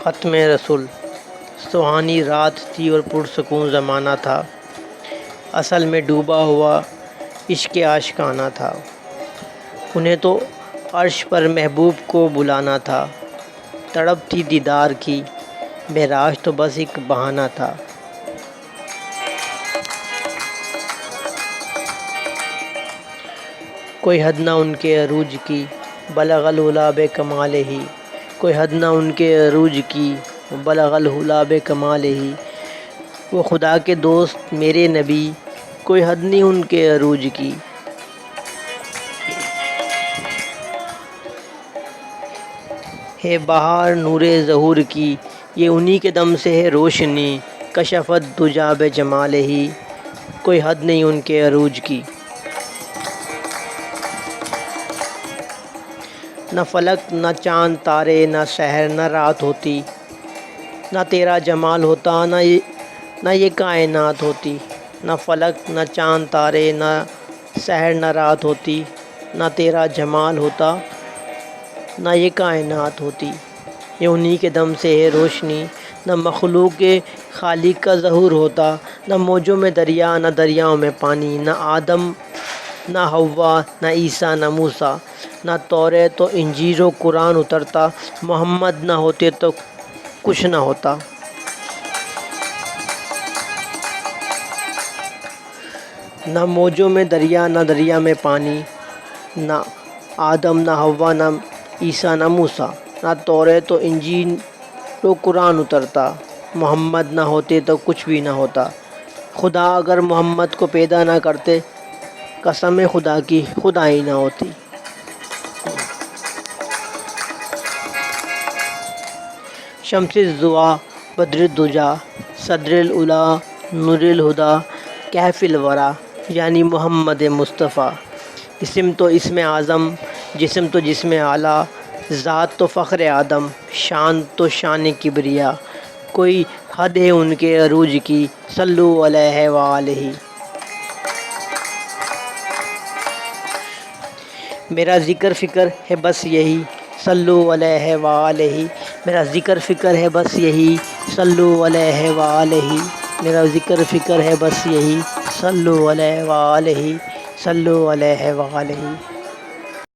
ختم رسول۔ سہانی رات تھی اور پرسکون زمانہ تھا، اصل میں ڈوبا ہوا عشق عاشقانہ تھا۔ انہیں تو عرش پر محبوب کو بلانا تھا، تڑپ تھی دیدار کی، معراج تو بس ایک بہانہ تھا۔ کوئی حد نہ ان کے عروج کی، بلغ العلا بکمالہ ہی۔ کوئی حد نہ ان کے عروج کی، بلغ العلا بکمالہ ہی۔ وہ خدا کے دوست میرے نبی، کوئی حد نہیں ان کے عروج کی۔ ہے بہار نور ظہور کی، یہ انہی کے دم سے ہے روشنی، کشفت دجیٰ بجمالہ ہی۔ کوئی حد نہیں ان کے عروج کی۔ نہ فلک نہ چاند تارے، نہ سحر نہ رات ہوتی، نہ تیرا جمال ہوتا، نہ یہ کائنات ہوتی۔ نہ فلک نہ چاند تارے، نہ سحر نہ رات ہوتی، نہ تیرا جمال ہوتا، نہ یہ کائنات ہوتی۔ یہ انہی کے دم سے ہے روشنی، نہ مخلوق خالق کا ظہور ہوتا، نہ موجوں میں دریا، نہ دریاؤں میں پانی، نہ آدم نہ حوا، نہ عیسیٰ نہ موسیٰ، نہ توریت و انجیل و قرآن اترتا، محمد نہ ہوتے تو کچھ نہ ہوتا۔ نہ موجوں میں دریا، نہ دریا میں پانی، نہ آدم نہ حوا، نہ عیسیٰ نہ موسیٰ، نہ توریت و انجیل و قرآن اترتا، محمد نہ ہوتے تو کچھ بھی نہ ہوتا۔ خدا اگر محمد کو پیدا نہ کرتے، قسم خدا کی خدا ہی نہ ہوتی۔ شمس الضحیٰ بدر الدجیٰ صدر العلا نور الہدیٰ کہف الورا، یعنی محمد مصطفیٰ۔ اسم تو اسم اعظم، جسم تو جسم اعلیٰ، ذات تو فخر آدم، شان تو شان کبریا۔ کوئی حد ہے ان کے عروج کی، صلو علیہ وآلہ۔ میرا ذکر فکر ہے بس یہی، صلو علیہ وآلہ۔ میرا ذکر فکر ہے بس یہی، صلو علیہ وآلہ۔ میرا ذکر فکر ہے بس یہی، صلو علیہ وآلہ، صلو علیہ وآلہ۔